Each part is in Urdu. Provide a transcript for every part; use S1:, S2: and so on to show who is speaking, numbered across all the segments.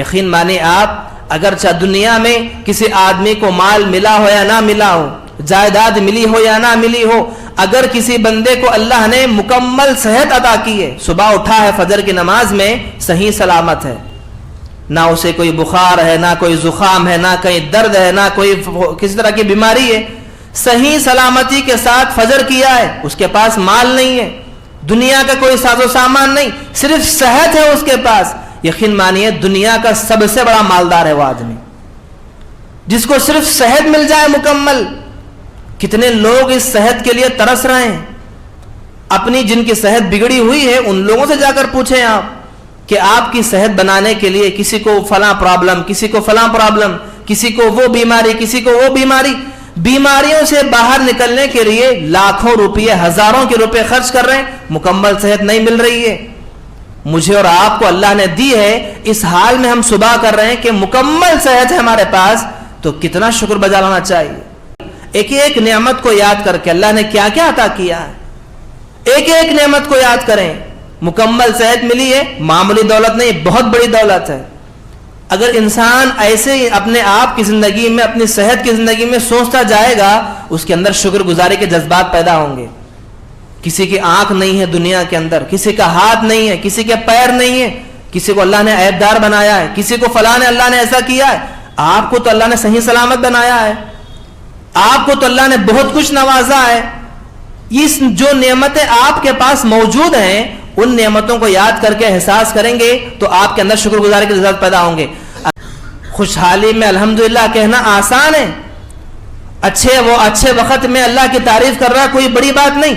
S1: یقین مانے آپ، اگرچہ دنیا میں کسی آدمی کو مال ملا ہو یا نہ ملا ہو، جائیداد ملی ہو یا نہ ملی ہو، اگر کسی بندے کو اللہ نے مکمل صحت عطا کی ہے، صبح اٹھا ہے فجر کی نماز میں صحیح سلامت ہے، نہ اسے کوئی بخار ہے، نہ کوئی زخام ہے، نہ کہیں درد ہے، نہ کوئی کسی طرح کی بیماری ہے، صحیح سلامتی کے ساتھ فجر کیا ہے، اس کے پاس مال نہیں ہے، دنیا کا کوئی ساز و سامان نہیں، صرف صحت ہے اس کے پاس، یقین مانیے دنیا کا سب سے بڑا مالدار ہے وہ آدمی، جس کو صرف صحت مل جائے مکمل۔ کتنے لوگ اس صحت کے لیے ترس رہے ہیں، اپنی جن کی صحت بگڑی ہوئی ہے ان لوگوں سے جا کر پوچھیں آپ کہ آپ کی صحت بنانے کے لیے کسی کو فلاں پرابلم، کسی کو فلاں پرابلم، کسی کو وہ بیماری، کسی کو وہ بیماری، بیماریوں سے باہر نکلنے کے لیے لاکھوں روپے، ہزاروں کے روپے خرچ کر رہے ہیں، مکمل صحت نہیں مل رہی ہے۔ مجھے اور آپ کو اللہ نے دی ہے، اس حال میں ہم صبح کر رہے ہیں کہ مکمل صحت ہے ہمارے پاس، تو کتنا شکر بجا لانا چاہیے۔ ایک ایک نعمت کو یاد کر کے اللہ نے کیا کیا عطا کیا ہے، ایک ایک نعمت کو یاد کریں۔ مکمل صحت ملی ہے، معمولی دولت نہیں، بہت بڑی دولت ہے۔ اگر انسان ایسے ہی اپنے آپ کی زندگی میں، اپنی صحت کی زندگی میں سوچتا جائے گا، اس کے اندر شکر گزاری کے جذبات پیدا ہوں گے۔ کسی کی آنکھ نہیں ہے دنیا کے اندر، کسی کا ہاتھ نہیں ہے، کسی کے پیر نہیں ہے، کسی کو اللہ نے عیبدار بنایا ہے، کسی کو فلاں نے اللہ نے ایسا کیا ہے، آپ کو تو اللہ نے صحیح سلامت بنایا ہے، آپ کو تو اللہ نے بہت کچھ نوازا ہے۔ اس جو نعمتیں آپ کے پاس موجود ہیں، ان نعمتوں کو یاد کر کے احساس کریں گے تو آپ کے اندر شکر گزاری کے جذبات پیدا ہوں گے۔ خوشحالی میں الحمدللہ کہنا آسان ہے، وہ اچھے وقت میں اللہ کی تعریف کر رہا ہے، کوئی بڑی بات نہیں۔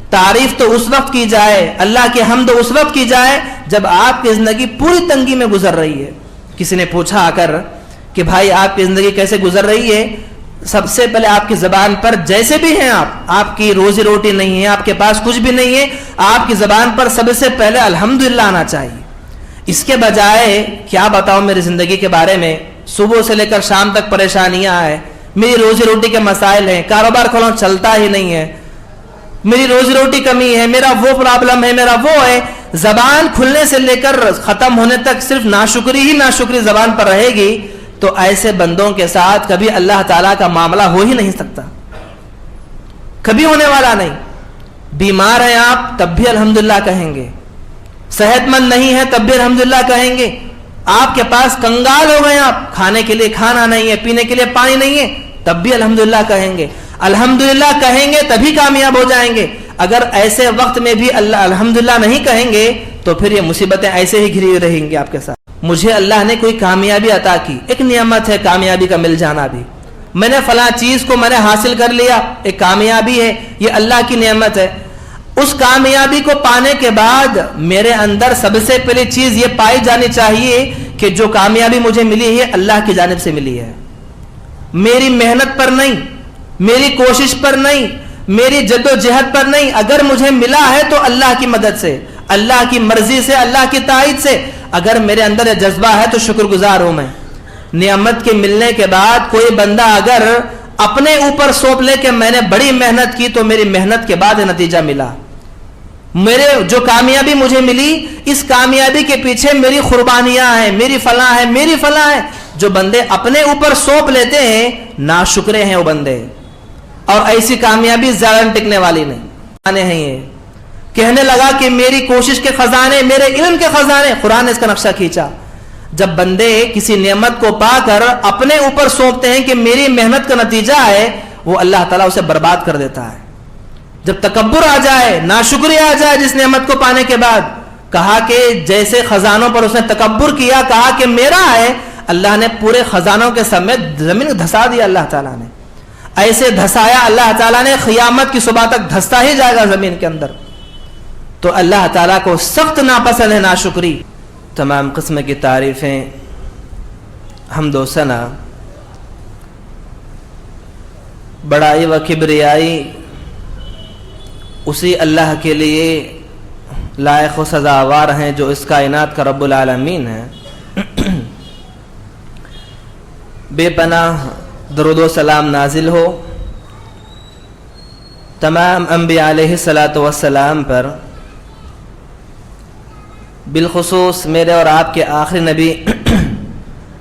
S1: تعریف تو اس وقت کی جائے، اللہ کی حمد اس وقت کی جائے جب آپ کی زندگی پوری تنگی میں گزر رہی ہے۔ کسی نے پوچھا آ کر کہ بھائی آپ کی زندگی کیسے گزر رہی ہے؟ سب سے پہلے آپ کی زبان پر جیسے بھی ہیں آپ کی روزی روٹی نہیں ہے، آپ کے پاس کچھ بھی نہیں ہے، آپ کی زبان پر سب سے پہلے الحمدللہ آنا چاہیے۔ اس کے بجائے کیا بتاؤں میری زندگی کے بارے میں، صبح سے لے کر شام تک پریشانیاں ہیں، میری روزی روٹی کے مسائل ہیں، کاروبار کھولوں چلتا ہی نہیں ہے، میری روزی روٹی کمی ہے، میرا وہ پرابلم ہے، میرا وہ ہے، زبان کھلنے سے لے کر ختم ہونے تک صرف ناشکری ہی ناشکری زبان پر رہے گی، تو ایسے بندوں کے ساتھ کبھی اللہ تعالیٰ کا معاملہ ہو ہی نہیں سکتا، کبھی ہونے والا نہیں۔ بیمار ہیں آپ تب بھی الحمدللہ کہیں گے، صحت مند نہیں ہے تب بھی الحمدللہ کہیں گے، آپ کے پاس کنگال ہو گئے، آپ کھانے کے لیے کھانا نہیں ہے، پینے کے لیے پانی نہیں ہے، تب بھی الحمدللہ کہیں گے۔ الحمدللہ کہیں گے تبھی کامیاب ہو جائیں گے۔ اگر ایسے وقت میں بھی اللہ الحمدللہ نہیں کہیں گے تو پھر یہ مصیبتیں ایسے ہی گھری رہیں گی آپ کے ساتھ۔ مجھے اللہ نے کوئی کامیابی عطا کی، ایک نعمت ہے کامیابی کا مل جانا بھی، میں نے فلاں چیز کو میں نے حاصل کر لیا، ایک کامیابی ہے، یہ اللہ کی نعمت ہے۔ اس کامیابی کو پانے کے بعد میرے اندر سب سے پہلی چیز یہ پائی جانی چاہیے کہ جو کامیابی مجھے ملی ہے اللہ کی جانب سے ملی ہے، میری محنت پر نہیں، میری کوشش پر نہیں، میری جد و جہد پر نہیں، اگر مجھے ملا ہے تو اللہ کی مدد سے، اللہ کی مرضی سے، اللہ کی تائید سے۔ اگر میرے اندر یہ جذبہ ہے تو شکر گزار ہوں میں۔ نعمت کے ملنے کے بعد کوئی بندہ اگر اپنے اوپر سونپ لے کہ میں نے بڑی محنت کی تو میری محنت کے بعد نتیجہ ملا، میرے جو کامیابی مجھے ملی اس کامیابی کے پیچھے میری قربانیاں ہیں، میری فلاں ہے، میری فلاں ہے۔ جو بندے اپنے اوپر سونپ لیتے ہیں ناشکرے ہیں وہ بندے، اور ایسی کامیابی زیادہ ٹکنے والی نہیں ہیں۔ یہ کہنے لگا کہ میری کوشش کے خزانے، میرے علم کے خزانے، قرآن نے اس کا نقشہ کھینچا۔ جب بندے کسی نعمت کو پا کر اپنے اوپر سونپتے ہیں کہ میری محنت کا نتیجہ ہے، وہ اللہ تعالیٰ اسے برباد کر دیتا ہے۔ جب تکبر آ جائے، ناشکری آ جائے جس نعمت کو پانے کے بعد، کہا کہ جیسے خزانوں پر اس نے تکبر کیا، کہا کہ میرا ہے، اللہ نے پورے خزانوں کے سمیت زمین دھسا دیا۔ اللہ تعالیٰ نے ایسے دھسایا، اللہ تعالیٰ نے قیامت کی صبح تک دھستا ہی جائے گا زمین کے اندر۔ تو اللہ تعالیٰ کو سخت ناپسند ہے ناشکری۔ تمام قسم کی تعریفیں، حمد و ثنا، بڑائی و کبریائی اسی اللہ کے لیے لائق و سزاوار ہیں جو اس کائنات کا رب العالمین ہے۔ بے پناہ درود و سلام نازل ہو تمام انبیاء علیہ الصلاۃ والسلام پر، بالخصوص میرے اور آپ کے آخری نبی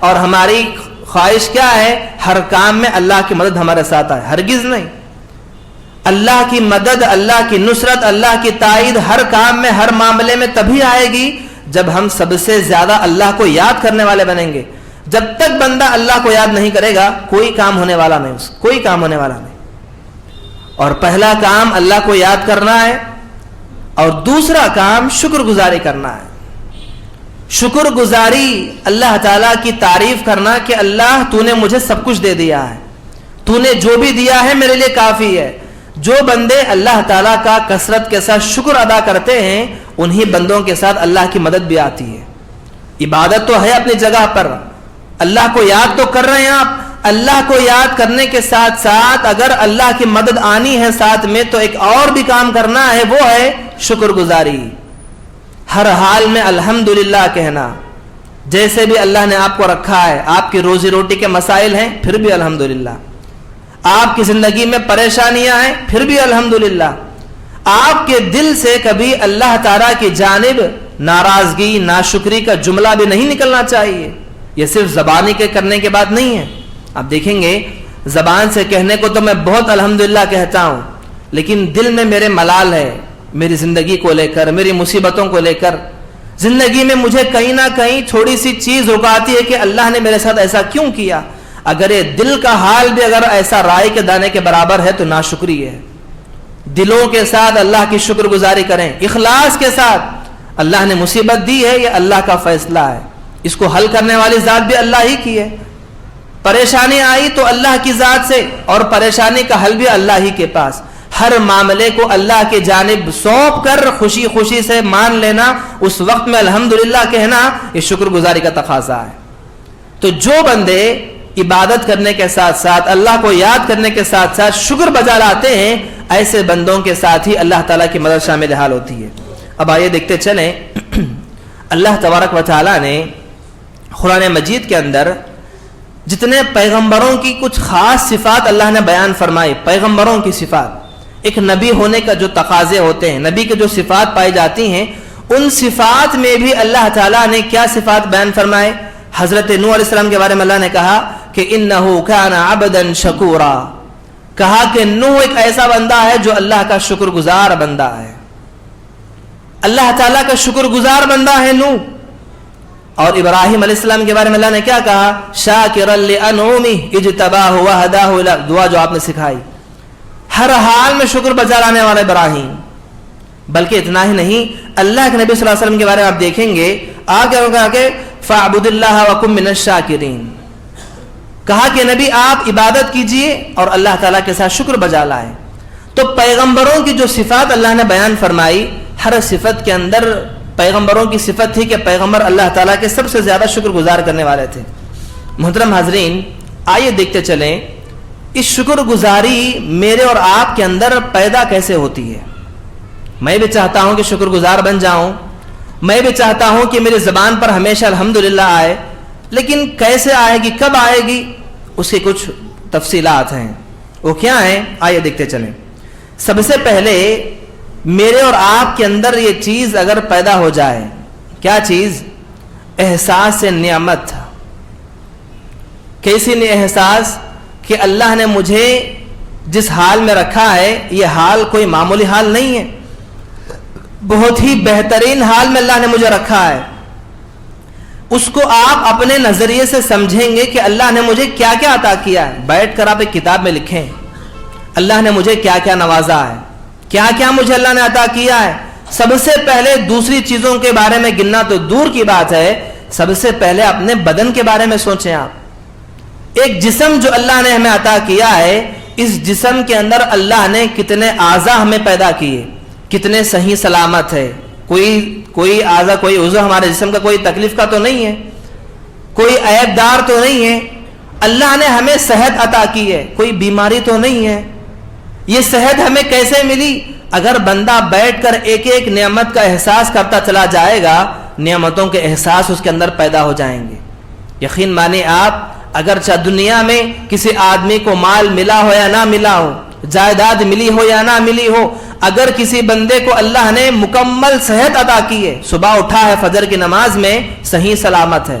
S1: اور ہماری خواہش کیا ہے؟ ہر کام میں اللہ کی مدد ہمارے ساتھ آئے. ہرگز نہیں. اللہ کی مدد، اللہ کی نصرت، اللہ کی تائید ہر کام میں، ہر معاملے میں تبھی آئے گی جب ہم سب سے زیادہ اللہ کو یاد کرنے والے بنیں گے. جب تک بندہ اللہ کو یاد نہیں کرے گا کوئی کام ہونے والا نہیں، کوئی کام ہونے والا نہیں. اور پہلا کام اللہ کو یاد کرنا ہے، اور دوسرا کام شکر گزاری کرنا ہے. شکر گزاری، اللہ تعالیٰ کی تعریف کرنا کہ اللہ تو نے مجھے سب کچھ دے دیا ہے، تو نے جو بھی دیا ہے میرے لیے کافی ہے. جو بندے اللہ تعالیٰ کا کثرت کے ساتھ شکر ادا کرتے ہیں انہی بندوں کے ساتھ اللہ کی مدد بھی آتی ہے. عبادت تو ہے اپنی جگہ پر، اللہ کو یاد تو کر رہے ہیں آپ. اللہ کو یاد کرنے کے ساتھ ساتھ اگر اللہ کی مدد آنی ہے ساتھ میں تو ایک اور بھی کام کرنا ہے، وہ ہے شکر گزاری. ہر حال میں الحمدللہ کہنا. جیسے بھی اللہ نے آپ کو رکھا ہے، آپ کی روزی روٹی کے مسائل ہیں پھر بھی الحمدللہ. آپ کی زندگی میں پریشانیاں ہیں پھر بھی الحمدللہ. آپ کے دل سے کبھی اللہ تعالیٰ کی جانب ناراضگی، ناشکری کا جملہ بھی نہیں نکلنا چاہیے. یہ صرف زبانی کے کرنے کے بعد نہیں ہے. آپ دیکھیں گے زبان سے کہنے کو تو میں بہت الحمدللہ کہتا ہوں، لیکن دل میں میرے ملال ہے، میری زندگی کو لے کر، میری مصیبتوں کو لے کر. زندگی میں مجھے کہیں نہ کہیں تھوڑی سی چیز رکاتی ہے کہ اللہ نے میرے ساتھ ایسا کیوں کیا. اگر یہ دل کا حال بھی اگر ایسا رائے کے دانے کے برابر ہے تو ناشکری ہے. دلوں کے ساتھ اللہ کی شکر گزاری کریں، اخلاص کے ساتھ. اللہ نے مصیبت دی ہے، یہ اللہ کا فیصلہ ہے، اس کو حل کرنے والی ذات بھی اللہ ہی کی ہے. پریشانی آئی تو اللہ کی ذات سے، اور پریشانی کا حل بھی اللہ ہی کے پاس. ہر معاملے کو اللہ کی جانب سونپ کر خوشی خوشی سے مان لینا، اس وقت میں الحمدللہ کہنا، یہ شکر گزاری کا تقاضا ہے. تو جو بندے عبادت کرنے کے ساتھ ساتھ، اللہ کو یاد کرنے کے ساتھ ساتھ شکر بجا لاتے ہیں، ایسے بندوں کے ساتھ ہی اللہ تعالیٰ کی مدد شامل حال ہوتی ہے. اب آئیے دیکھتے چلیں اللہ تبارک و تعالیٰ نے قرآن مجید کے اندر جتنے پیغمبروں کی کچھ خاص صفات اللہ نے بیان فرمائی. پیغمبروں کی صفات، ایک نبی ہونے کا جو تقاضے ہوتے ہیں، نبی کے جو صفات پائی جاتی ہیں، ان صفات میں بھی اللہ تعالیٰ نے کیا صفات بیان فرمائے. حضرت نوح علیہ السلام کے بارے میں اللہ نے کہا کہ انہو کان عبدا شکورا. کہا کہ نوح ایک ایسا بندہ ہے جو اللہ کا شکر گزار بندہ ہے. اللہ تعالیٰ کا شکر گزار بندہ ہے نوح. اور ابراہیم علیہ السلام کے بارے میں اللہ نے کیا کہا؟ شاکرا لانعمہ اجتباہ وہداہ الی، دعا جو آپ نے سکھائی. ہر حال میں شکر بجا لانے والا ابراہیم. بلکہ اتنا ہی نہیں، اللہ کے نبی صلی اللہ علیہ وسلم کے بارے میں آپ دیکھیں گے آگے کہا کہ فاعبد اللہ وکن من الشاکرین. کہا کہ نبی آپ عبادت کیجئے اور اللہ تعالیٰ کے ساتھ شکر بجا لائیں. تو پیغمبروں کی جو صفات اللہ نے بیان فرمائی، ہر صفت کے اندر پیغمبروں کی صفت تھی کہ پیغمبر اللہ تعالیٰ کے سب سے زیادہ شکر گزار کرنے والے تھے. محترم حاضرین، آئیے دیکھتے چلیں اس شکر گزاری میرے اور آپ کے اندر پیدا کیسے ہوتی ہے. میں بھی چاہتا ہوں کہ شکر گزار بن جاؤں، میں بھی چاہتا ہوں کہ میری زبان پر ہمیشہ الحمدللہ آئے، لیکن کیسے آئے گی، کب آئے گی، اس کی کچھ تفصیلات ہیں. وہ کیا ہیں؟ آئیے دیکھتے چلیں. سب سے پہلے میرے اور آپ کے اندر یہ چیز اگر پیدا ہو جائے، کیا چیز؟ احساس نعمت. کیسی احساس؟ کہ اللہ نے مجھے جس حال میں رکھا ہے یہ حال کوئی معمولی حال نہیں ہے، بہت ہی بہترین حال میں اللہ نے مجھے رکھا ہے. اس کو آپ اپنے نظریے سے سمجھیں گے کہ اللہ نے مجھے کیا کیا عطا کیا ہے. بیٹھ کر آپ ایک کتاب میں لکھیں اللہ نے مجھے کیا کیا نوازا ہے، کیا کیا مجھے اللہ نے عطا کیا ہے. سب سے پہلے دوسری چیزوں کے بارے میں گننا تو دور کی بات ہے، سب سے پہلے اپنے بدن کے بارے میں سوچیں. آپ ایک جسم جو اللہ نے ہمیں عطا کیا ہے، اس جسم کے اندر اللہ نے کتنے اعضاء ہمیں پیدا کیے، کتنے صحیح سلامت ہے. کوئی اعضاء، کوئی عضو ہمارے جسم کا کوئی تکلیف کا تو نہیں ہے، کوئی عیب دار تو نہیں ہے. اللہ نے ہمیں صحت عطا کی ہے، کوئی بیماری تو نہیں ہے. یہ صحت ہمیں کیسے ملی؟ اگر بندہ بیٹھ کر ایک ایک نعمت کا احساس کرتا چلا جائے گا، نعمتوں کے احساس اس کے اندر پیدا ہو جائیں گے. یقین مانیں آپ، اگرچہ دنیا میں کسی آدمی کو مال ملا ہو یا نہ ملا ہو، جائیداد ملی ہو یا نہ ملی ہو، اگر کسی بندے کو اللہ نے مکمل صحت عطا کی ہے، صبح اٹھا ہے فجر کی نماز میں صحیح سلامت ہے،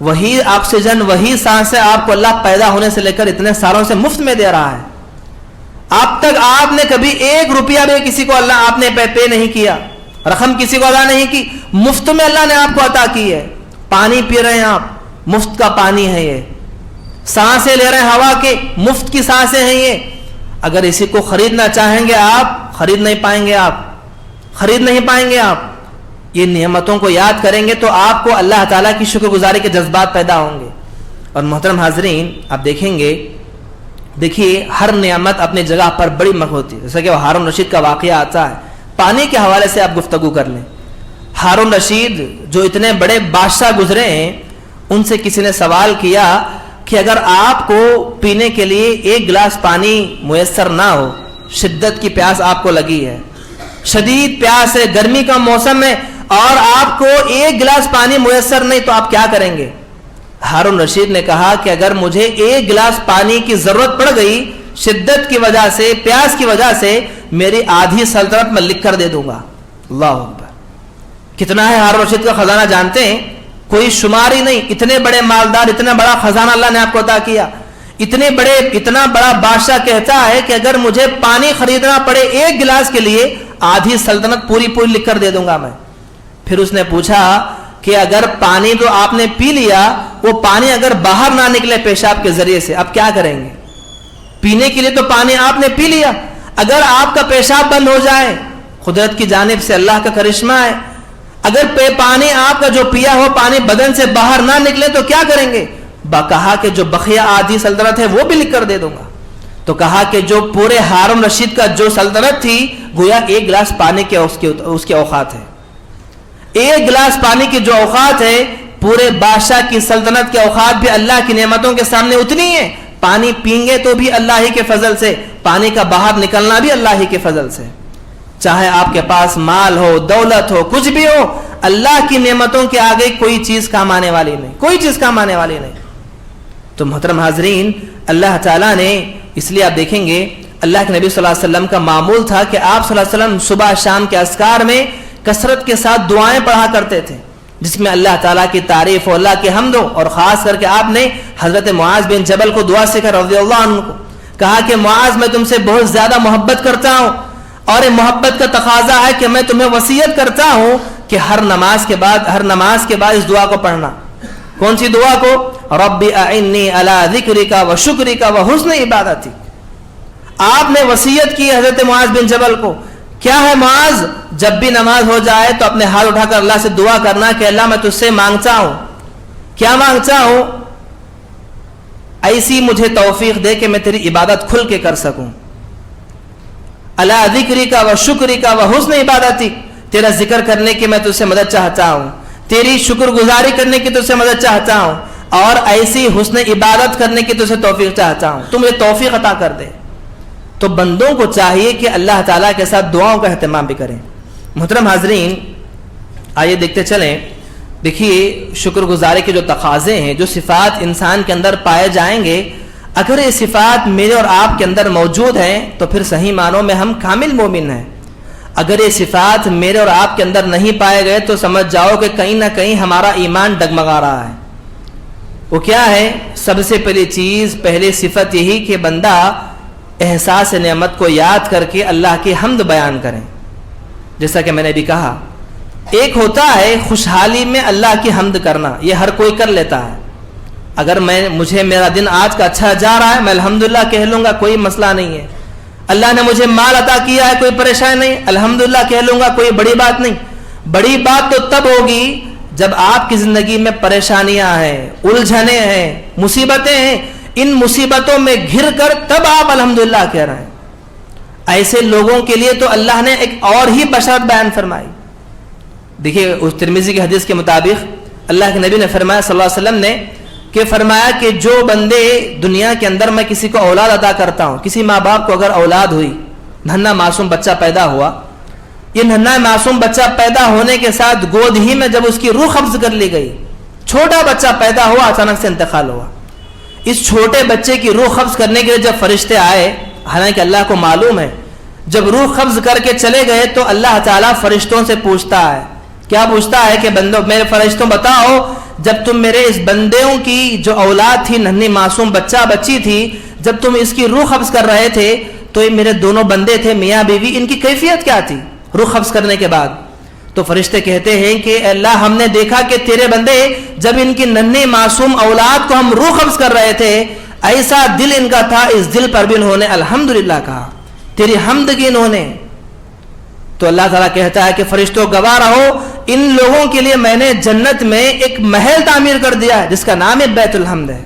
S1: وہی آکسیجن وہی سانسیں آپ کو اللہ پیدا ہونے سے لے کر اتنے سالوں سے مفت میں دے رہا ہے. اب تک آپ نے کبھی 1 روپیہ بھی کسی کو اللہ آپ نے پے نہیں کیا, رقم کسی کو ادا نہیں کی, مفت میں اللہ نے آپ کو عطا کی ہے. پانی پی رہے ہیں آپ, مفت کا پانی ہے یہ. سانسیں لے رہے ہیں ہوا کے, مفت کی سانسیں ہیں یہ. اگر اسی کو خریدنا چاہیں گے آپ, خرید نہیں پائیں گے آپ, خرید نہیں پائیں گے آپ. یہ نعمتوں کو یاد کریں گے تو آپ کو اللہ تعالیٰ کی شکر گزاری کے جذبات پیدا ہوں گے. اور محترم حاضرین, آپ دیکھیں گے, دیکھیے ہر نعمت اپنی جگہ پر بڑی ہوتی ہے. جیسا کہ وہ ہارون رشید کا واقعہ آتا ہے, پانی کے حوالے سے آپ گفتگو کر لیں. ہارون رشید جو اتنے بڑے بادشاہ گزرے ہیں, ان سے کسی نے سوال کیا کہ اگر آپ کو پینے کے لیے 1 گلاس پانی میسر نہ ہو, شدت کی پیاس آپ کو لگی ہے, شدید پیاس ہے, گرمی کا موسم ہے, اور آپ کو 1 گلاس پانی میسر نہیں, تو آپ کیا کریں گے؟ ہارون رشید نے کہا کہ اگر مجھے 1 گلاس پانی کی ضرورت پڑ گئی شدت کی وجہ سے, پیاس کی وجہ سے, میری آدھی سلطنت میں لکھ کر دے دوں گا. اللہ اکبر. کتنا ہے ہارون رشید کا خزانہ جانتے ہیں؟ کوئی شمار ہی نہیں. اتنے بڑے مالدار, اتنا بڑا خزانہ اللہ نے آپ کو عطا کیا. اتنا بڑا بادشاہ کہتا ہے کہ اگر مجھے پانی خریدنا پڑے 1 گلاس کے لیے, آدھی سلطنت پوری لکھ کر دے دوں گا میں. پھر اس نے پوچھا کہ اگر پانی تو آپ نے پی لیا, وہ پانی اگر باہر نہ نکلے پیشاب کے ذریعے سے, اب کیا کریں گے؟ پینے کے لیے تو پانی آپ نے پی لیا, اگر آپ کا پیشاب بند ہو جائے, قدرت کی جانب سے اللہ کا کرشمہ ہے, اگر پانی آپ کا جو پیا ہو پانی بدن سے باہر نہ نکلے تو کیا کریں گے؟ کہا کہ جو بقیہ آدھی سلطنت ہے وہ بھی لکھ کر دے دوں گا. تو کہا کہ جو پورے ہارون رشید کا جو سلطنت تھی, گویا 1 گلاس پانی کے اس کے اوقات ہے. 1 گلاس پانی کی جو اوقات ہے, پورے بادشاہ کی سلطنت کے اوقات بھی اللہ کی نعمتوں کے سامنے اتنی ہے. پانی پئیں گے تو بھی اللہ ہی کے فضل سے, پانی کا باہر نکلنا بھی اللہ ہی کے فضل سے. چاہے آپ کے پاس مال ہو, دولت ہو, کچھ بھی ہو, اللہ کی نعمتوں کے آگے کوئی چیز کام آنے والی نہیں, کوئی چیز کام آنے والی نہیں. تو محترم حاضرین, اللہ تعالیٰ نے, اس لیے آپ دیکھیں گے اللہ کے نبی صلی اللہ علیہ وسلم کا معمول تھا کہ آپ صلی اللہ علیہ وسلم صبح شام کے اذکار میں کثرت کے ساتھ دعائیں پڑھا کرتے تھے, جس میں اللہ تعالیٰ کی تعریف و اللہ کی حمد ہو. اور خاص کر کے آپ نے حضرت معاذ بن جبل کو دعا سکھا رضی اللہ عنہ کو, کہا کہ معاذ میں تم سے بہت زیادہ محبت کرتا ہوں, اور یہ محبت کا تقاضا ہے کہ میں تمہیں وصیت کرتا ہوں کہ ہر نماز کے بعد اس دعا کو پڑھنا. کون سی دعا کو؟ رب اعنی علی ذکرک و شکرک و حسن عبادتک. آپ نے وصیت کی حضرت معاذ بن جبل کو. کیا ہے معاذ؟ جب بھی نماز ہو جائے تو اپنے ہاتھ اٹھا کر اللہ سے دعا کرنا کہ اللہ میں تجھ سے مانگتا ہوں, کیا مانگتا ہوں؟ ایسی مجھے توفیق دے کہ میں تیری عبادت کھل کے کر سکوں. علی ذکرک و شکرک و حسن عبادتک, تیرا ذکر کرنے کی میں تجھ سے مدد چاہتا ہوں, تیری شکر گزاری کرنے کی تجھ سے مدد چاہتا ہوں, اور ایسی حسن عبادت کرنے کی تجھ سے توفیق چاہتا ہوں, تو مجھے توفیق عطا کر دے. تو بندوں کو چاہیے کہ اللہ تعالیٰ کے ساتھ دعاؤں کا اہتمام بھی کریں. محترم حاضرین, آئیے دیکھتے چلیں. دیکھیے شکر گزاری کے جو تقاضے ہیں, جو صفات انسان کے اندر پائے جائیں گے, اگر یہ صفات میرے اور آپ کے اندر موجود ہیں تو پھر صحیح معنوں میں ہم کامل مومن ہیں. اگر یہ صفات میرے اور آپ کے اندر نہیں پائے گئے تو سمجھ جاؤ کہ کہیں نہ کہیں ہمارا ایمان ڈگمگا رہا ہے. وہ کیا ہے؟ سب سے پہلی چیز, پہلی صفت یہی کہ بندہ احساس نعمت کو یاد کر کے اللہ کی حمد بیان کریں. جیسا کہ میں نے بھی کہا, ایک ہوتا ہے خوشحالی میں اللہ کی حمد کرنا, یہ ہر کوئی کر لیتا ہے. اگر مجھے میرا دن آج کا اچھا جا رہا ہے, میں الحمدللہ کہہ لوں گا, کوئی مسئلہ نہیں ہے. اللہ نے مجھے مال عطا کیا ہے, کوئی پریشانی نہیں, الحمدللہ کہہ لوں گا, کوئی بڑی بات نہیں. بڑی بات تو تب ہوگی جب آپ کی زندگی میں پریشانیاں ہیں, الجھنیں ہیں, مصیبتیں ہیں, ان مصیبتوں میں گھر کر تب آپ الحمدللہ کہہ رہے ہیں. ایسے لوگوں کے لیے تو اللہ نے ایک اور ہی بشارت بیان فرمائی. دیکھیے اس ترمذی کی حدیث کے مطابق اللہ کے نبی نے فرمایا صلی اللہ علیہ وسلم نے کہ فرمایا کہ جو بندے دنیا کے اندر میں کسی کو اولاد عطا کرتا ہوں, کسی ماں باپ کو اگر اولاد ہوئی, ننھا معصوم بچہ پیدا ہوا, یہ ننھا معصوم بچہ پیدا ہونے کے ساتھ گود ہی میں جب اس کی روح قبض کر لی گئی, چھوٹا بچہ پیدا ہوا, اچانک سے انتقال ہوا. اس چھوٹے بچے کی روح قبض کرنے کے لیے جب فرشتے آئے, حالانکہ اللہ کو معلوم ہے, جب روح قبض کر کے چلے گئے تو اللہ تعالیٰ فرشتوں سے پوچھتا ہے کیا پوچھتا ہے کہ بندوں میرے فرشتوں بتاؤ جب تم میرے اس بندوں کی جو اولاد تھی ننھی معصوم بچہ بچی تھی جب تم اس کی روح قبض کر رہے تھے تو یہ میرے دونوں بندے تھے میاں بیوی ان کی کیفیت کیا تھی روح قبض کرنے کے بعد؟ تو فرشتے کہتے ہیں کہ اللہ ہم نے دیکھا کہ تیرے بندے جب ان کی ننھی معصوم اولاد کو ہم روح قبض کر رہے تھے ایسا دل ان کا تھا اس دل پر بھی انہوں نے الحمدللہ کہا تیری حمد کی انہوں نے. تو اللہ تعالیٰ کہتا ہے کہ فرشتوں گواہ رہو ان لوگوں کے لیے میں نے جنت میں ایک محل تعمیر کر دیا ہے جس کا نام ہے بیت الحمد ہے.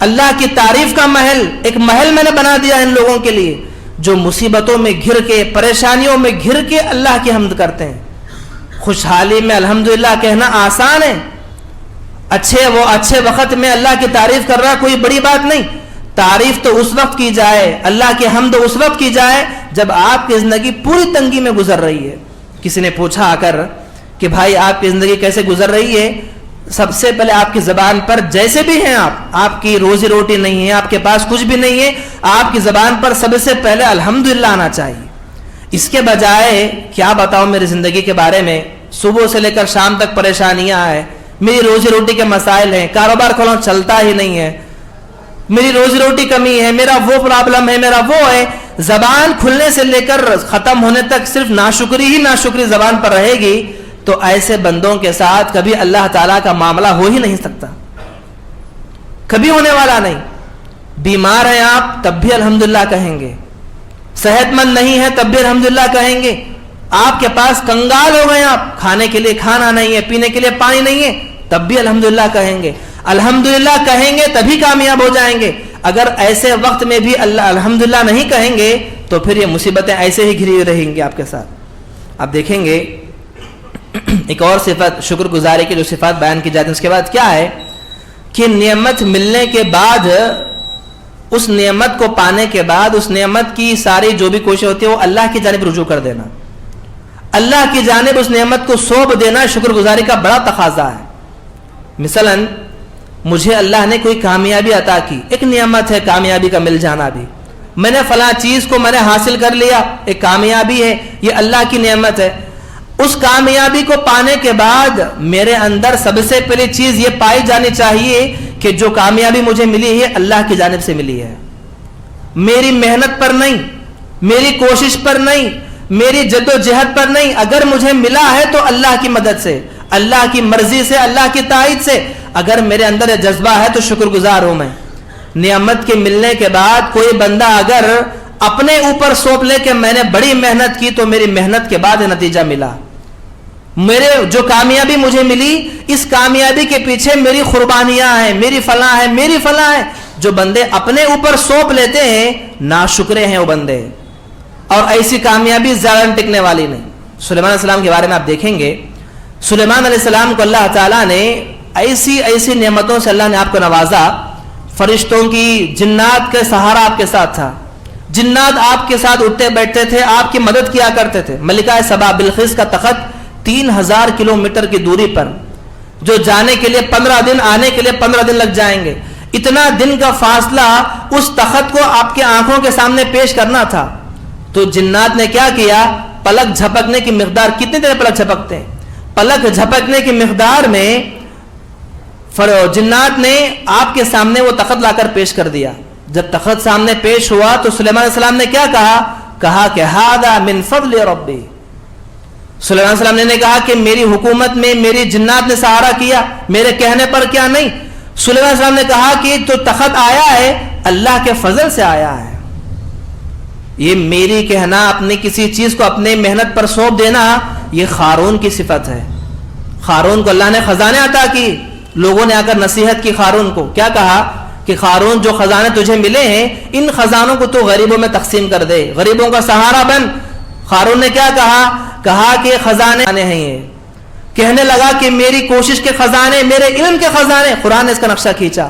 S1: اللہ کی تعریف کا محل ایک محل میں نے بنا دیا ان لوگوں کے لیے جو مصیبتوں میں گھر کے پریشانیوں میں گھر کے اللہ کی حمد کرتے ہیں. خوشحالی میں الحمدللہ کہنا آسان ہے. اچھے وقت میں اللہ کی تعریف کر رہا کوئی بڑی بات نہیں. تعریف تو اس وقت کی جائے اللہ کی حمد اس وقت کی جائے جب آپ کی زندگی پوری تنگی میں گزر رہی ہے. کسی نے پوچھا آ کر کہ بھائی آپ کی زندگی کیسے گزر رہی ہے؟ سب سے پہلے آپ کی زبان پر جیسے بھی ہیں آپ کی روزی روٹی نہیں ہے آپ کے پاس کچھ بھی نہیں ہے آپ کی زبان پر سب سے پہلے الحمدللہ آنا چاہیے. اس کے بجائے کیا بتاؤں میری زندگی کے بارے میں صبح سے لے کر شام تک پریشانیاں ہیں میری روزی روٹی کے مسائل ہیں کاروبار کھولوں چلتا ہی نہیں ہے میری روزی روٹی کمی ہے میرا وہ پرابلم ہے میرا وہ ہے. زبان کھلنے سے لے کر ختم ہونے تک صرف ناشکری ہی ناشکری زبان پر رہے گی تو ایسے بندوں کے ساتھ کبھی اللہ تعالیٰ کا معاملہ ہو ہی نہیں سکتا کبھی ہونے والا نہیں. بیمار ہیں آپ تب بھی الحمدللہ کہیں گے صحت مند نہیں ہے تب بھی الحمدللہ کہیں گے آپ کے پاس کنگال ہو گئے آپ کھانے کے لیے کھانا نہیں ہے پینے کے لیے پانی نہیں ہے تب بھی الحمدللہ کہیں گے. الحمدللہ کہیں گے تبھی کامیاب ہو جائیں گے. اگر ایسے وقت میں بھی اللہ الحمدللہ نہیں کہیں گے تو پھر یہ مصیبتیں ایسے ہی گھری رہیں گی آپ کے ساتھ. آپ دیکھیں گے ایک اور صفت شکر گزاری کی جو صفات بیان کی جاتی ہیں اس کے بعد کیا ہے کہ نعمت ملنے کے بعد اس نعمت کو پانے کے بعد اس نعمت کی ساری جو بھی کوشش ہوتی ہے وہ اللہ کی جانب رجوع کر دینا اللہ کی جانب اس نعمت کو سونپ دینا شکر گزاری کا بڑا تقاضا ہے. مثلا مجھے اللہ نے کوئی کامیابی عطا کی ایک نعمت ہے کامیابی کا مل جانا بھی میں نے فلاں چیز کو میں نے حاصل کر لیا ایک کامیابی ہے یہ اللہ کی نعمت ہے. اس کامیابی کو پانے کے بعد میرے اندر سب سے پہلی چیز یہ پائی جانی چاہیے کہ جو کامیابی مجھے ملی ہے اللہ کی جانب سے ملی ہے میری محنت پر نہیں میری کوشش پر نہیں میری جد و جہد پر نہیں. اگر مجھے ملا ہے تو اللہ کی مدد سے اللہ کی مرضی سے اللہ کی تائید سے. اگر میرے اندر یہ جذبہ ہے تو شکر گزار ہوں میں. نعمت کے ملنے کے بعد کوئی بندہ اگر اپنے اوپر سونپ لے کہ میں نے بڑی محنت کی تو میری محنت کے بعد نتیجہ ملا میرے جو کامیابی مجھے ملی اس کامیابی کے پیچھے میری قربانیاں ہیں میری فلاں ہے میری فلاں ہے. جو بندے اپنے اوپر سونپ لیتے ہیں ناشکرے ہیں وہ بندے اور ایسی کامیابی زیادہ ٹکنے والی نہیں. سلیمان علیہ السلام کے بارے میں آپ دیکھیں گے سلیمان علیہ السلام کو اللہ تعالیٰ نے ایسی نعمتوں سے اللہ نے آپ کو نوازا. فرشتوں کی جنات کے سہارا آپ کے ساتھ تھا جنات آپ کے ساتھ اٹھتے بیٹھتے تھے آپ کی مدد کیا کرتے تھے. ملکہ سبا بلقیس کا تخت 3000 کلومیٹر کی دوری پر جو جانے کے لیے 15 دن آنے کے لیے 15 دن لگ جائیں گے اتنا دن کا فاصلہ اس تخت کو آپ کی آنکھوں کے سامنے پیش کرنا تھا. تو جنات نے کیا کیا پلک جھپکنے کی مقدار کتنی دیر پلک جھپکتے ہیں پلک جھپکنے کی مقدار میں جنات نے آپ کے سامنے وہ تخت لا کر پیش کر دیا. جب تخت سامنے پیش ہوا تو سلیمان علیہ السلام نے کیا کہا کہ ھذا من فضل ربی. سلیمان علیہ السلام نے کہا کہ میری حکومت میں میری جنات نے سہارا کیا میرے کہنے پر کیا نہیں. سلیمان علیہ السلام نے کہا کہ تو تخت آیا ہے اللہ کے فضل سے آیا ہے. یہ میری کہنا اپنی کسی چیز کو اپنے محنت پر سونپ دینا یہ قارون کی صفت ہے. قارون کو اللہ نے خزانے عطا کی. لوگوں نے آ کر نصیحت کی قارون کو کیا کہا کہ قارون جو خزانے تجھے ملے ہیں ان خزانوں کو تو غریبوں میں تقسیم کر دے غریبوں کا سہارا بن. قارون نے کیا کہا کہ خزانے ہیں یہ کہنے لگا کہ میری کوشش کے خزانے میرے علم کے خزانے. قرآن نے اس کا نقشہ کھینچا.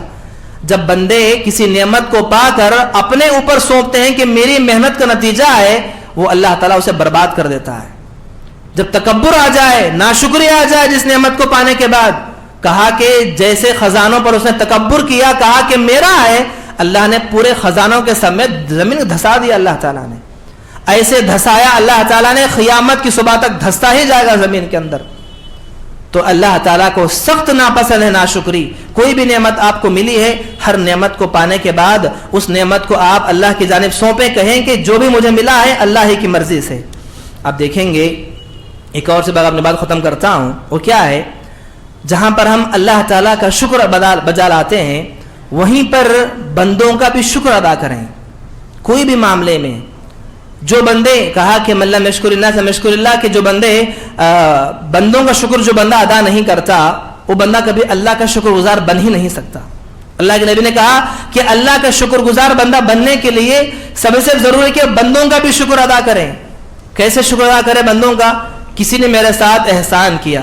S1: جب بندے کسی نعمت کو پا کر اپنے اوپر سونپتے ہیں کہ میری محنت کا نتیجہ ہے وہ اللہ تعالیٰ اسے برباد کر دیتا ہے. جب تکبر آ جائے ناشکری آ جائے جس نعمت کو پانے کے بعد کہا کہ جیسے خزانوں پر اس نے تکبر کیا کہا کہ میرا ہے اللہ نے پورے خزانوں کے سمیت زمین دھسا دیا. اللہ تعالیٰ نے ایسے دھسایا اللہ تعالیٰ نے قیامت کی صبح تک دھستا ہی جائے گا زمین کے اندر. تو اللہ تعالیٰ کو سخت ناپسند ہے ناشکری. کوئی بھی نعمت آپ کو ملی ہے, ہر نعمت کو پانے کے بعد اس نعمت کو آپ اللہ کی جانب سونپیں, کہیں کہ جو بھی مجھے ملا ہے اللہ ہی کی مرضی سے. آپ دیکھیں گے ایک اور سے اپنی بات ختم کرتا ہوں, وہ کیا ہے, جہاں پر ہم اللہ تعالیٰ کا شکر بجا لاتے ہیں وہیں پر بندوں کا بھی شکر ادا کریں. کوئی بھی معاملے میں جو بندے کہا کہ من لم یشکر الناس لم یشکر اللہ, کہ جو بندے بندوں کا شکر جو بندہ ادا نہیں کرتا وہ بندہ کبھی اللہ کا شکر گزار بن ہی نہیں سکتا. اللہ کے نبی نے کہا کہ اللہ کا شکر گزار بندہ بننے کے لیے سب سے ضروری ہے کہ بندوں کا بھی شکر ادا کریں. کیسے شکر ادا کریں بندوں کا؟ کسی نے میرے ساتھ احسان کیا,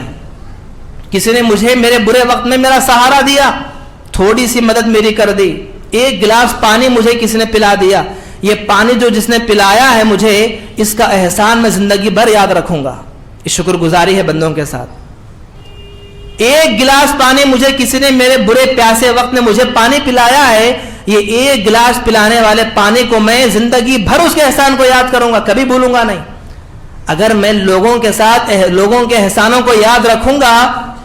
S1: کسی نے مجھے میرے برے وقت میں میرا سہارا دیا, تھوڑی سی مدد میری کر دی, ایک گلاس پانی مجھے کسی نے پلا دیا, یہ پانی جو جس نے پلایا ہے مجھے, اس کا احسان میں زندگی بھر یاد رکھوں گا. یہ شکر گزاری ہے بندوں کے ساتھ. ایک گلاس پانی مجھے کسی نے میرے برے پیاسے وقت میں مجھے پانی پلایا ہے, یہ ایک گلاس پلانے والے پانی کو میں زندگی بھر اس کے احسان کو یاد کروں گا, کبھی بھولوں گا نہیں. اگر میں لوگوں کے ساتھ لوگوں کے احسانوں کو یاد رکھوں گا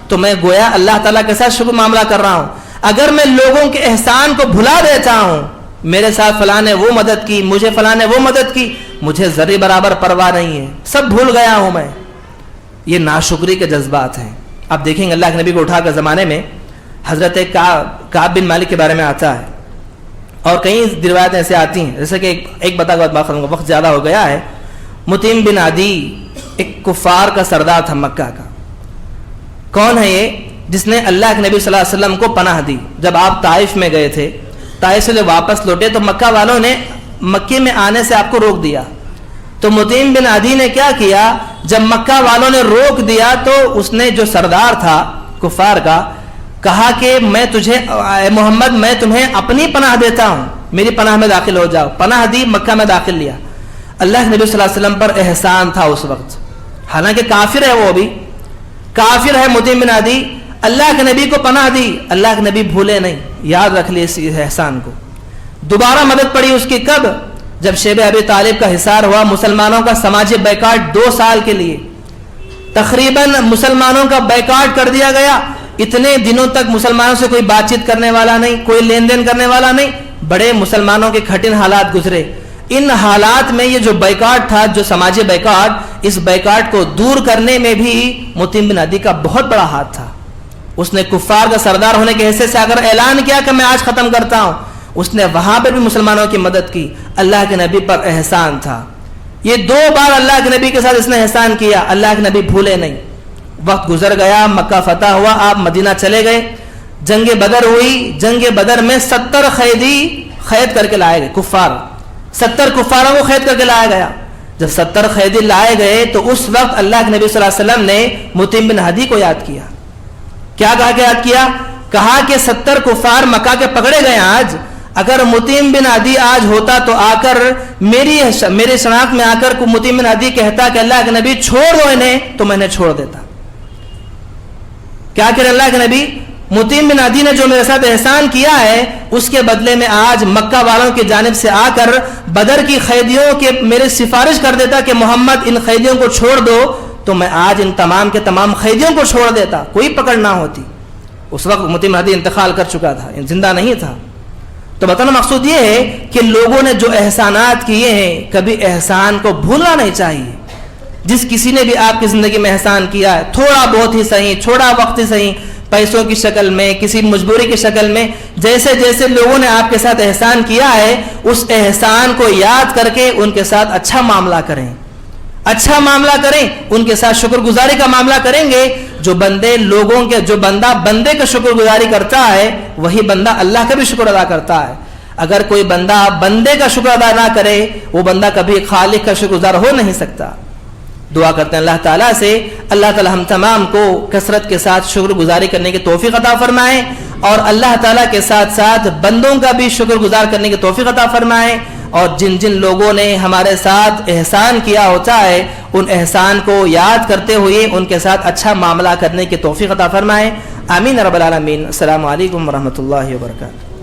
S1: تو میں گویا اللہ تعالیٰ کے ساتھ شکر معاملہ کر رہا ہوں. اگر میں لوگوں کے احسان کو بھلا دیتا ہوں, میرے ساتھ فلاں نے وہ مدد کی, مجھے فلاں نے وہ مدد کی, مجھے ذرے برابر پرواہ نہیں ہے, سب بھول گیا ہوں میں. یہ ناشکری کے جذبات ہیں. آپ دیکھیں گے اللہ کے نبی کو اٹھا کر زمانے میں حضرت کعب بن مالک کے بارے میں آتا ہے, اور کئی روایتیں ایسے آتی ہیں, جیسے کہ ایک بتا کر بات کروں گا, وقت زیادہ ہو گیا ہے. متیم بن عدی ایک کفار کا سردار تھا مکہ کا. کون ہے یہ؟ جس نے اللہ کے نبی صلی اللہ علیہ وسلم کو پناہ دی. جب آپ طائف میں گئے تھے, طائف سے جب واپس لوٹے تو مکہ والوں نے مکے میں آنے سے آپ کو روک دیا. تو متیم بن عدی نے کیا کیا, جب مکہ والوں نے روک دیا تو اس نے جو سردار تھا کفار کا کہا کہ میں تجھے اے محمد میں تمہیں اپنی پناہ دیتا ہوں, میری پناہ میں داخل ہو جاؤ. پناہ دی, مکہ میں داخل لیا. اللہ کے نبی صلی اللہ علیہ وسلم پر احسان تھا اس وقت, حالانکہ کافر ہے, وہ بھی کافر ہے متیم بن عدی, اللہ کے نبی کو پناہ دی. اللہ کے نبی بھولے نہیں, یاد رکھ لیے اس احسان کو. دوبارہ مدد پڑی اس کی کب؟ جب شیب ابی طالب کا حصار ہوا, مسلمانوں کا سماجی بیکاٹ 2 سال کے لیے تقریباً مسلمانوں کا بیکاٹ کر دیا گیا. اتنے دنوں تک مسلمانوں سے کوئی بات چیت کرنے والا نہیں, کوئی لین دین کرنے والا نہیں. بڑے مسلمانوں کے کٹھن حالات گزرے. ان حالات میں یہ جو بیکاٹ تھا, جو سماجی بیکاٹ, اس بیکاٹ کو دور کرنے میں بھی متیم بن عدی کا بہت بڑا ہاتھ تھا. اس نے کفار کا سردار ہونے کے حیثیت سے اگر اعلان کیا کہ میں آج ختم کرتا ہوں, اس نے وہاں پہ بھی مسلمانوں کی مدد کی. اللہ کے نبی پر احسان تھا. یہ 2 بار اللہ کے نبی کے ساتھ اس نے احسان کیا. اللہ کے نبی بھولے نہیں. وقت گزر گیا, مکہ فتح ہوا, آپ مدینہ چلے گئے, جنگ بدر ہوئی. جنگ بدر میں 70 قیدی قید کر کے لائے گئے. کفار 70 کفاروں کو قید کر کے لایا گیا. جب 70 قیدی لائے گئے تو اس وقت اللہ کے نبی صلی اللہ علیہ وسلم نے متیم بن عدی کو یاد کیا. کیا کہا کہ یاد کیا؟ کہا کہ 70 کفار مکہ کے پکڑے گئے آج, اگر متیم بن عدی آج ہوتا تو آ کر میری شناخت میں آ کر متیم بن عدی کہتا کہ اللہ کے نبی چھوڑ دو انہیں, تو میں نے چھوڑ دیتا. کیا کہ اللہ کے نبی, متیم بن عدی نے جو میرے ساتھ احسان کیا ہے اس کے بدلے میں آج مکہ والوں کی جانب سے آ کر بدر کی قیدیوں کے میرے سفارش کر دیتا کہ محمد ان قیدیوں کو چھوڑ دو, تو میں آج ان تمام کے تمام قیدیوں کو چھوڑ دیتا, کوئی پکڑ نہ ہوتی. اس وقت متیم بن عدی انتقال کر چکا تھا, زندہ نہیں تھا. تو بتانا مقصود یہ ہے کہ لوگوں نے جو احسانات کیے ہیں کبھی احسان کو بھولنا نہیں چاہیے. جس کسی نے بھی آپ کی زندگی میں احسان کیا ہے, تھوڑا بہت ہی صحیح, چھوڑا وقت ہی صحیح, پیسوں کی شکل میں, کسی مجبوری کی شکل میں, جیسے جیسے لوگوں نے آپ کے ساتھ احسان کیا ہے اس احسان کو یاد کر کے ان کے ساتھ اچھا معاملہ کریں, اچھا معاملہ کریں, ان کے ساتھ شکر گزاری کا معاملہ کریں گے. جو بندہ بندے کا شکر گزاری کرتا ہے وہی بندہ اللہ کا بھی شکر ادا کرتا ہے. اگر کوئی بندہ بندے کا شکر ادا نہ کرے وہ بندہ کبھی خالق کا شکر گزار ہو نہیں سکتا. دعا کرتے ہیں اللہ تعالیٰ سے, اللہ تعالیٰ ہم تمام کو کثرت کے ساتھ شکر گزاری کرنے کی توفیق عطا فرمائے, اور اللہ تعالیٰ کے ساتھ ساتھ بندوں کا بھی شکر گزار کرنے کی توفیق عطا فرمائے. اور جن جن لوگوں نے ہمارے ساتھ احسان کیا ہوتا ہے ان احسان کو یاد کرتے ہوئے ان کے ساتھ اچھا معاملہ کرنے کی توفیق عطا فرمائے. آمین رب العالمین. السلام علیکم ورحمۃ اللہ وبرکاتہ.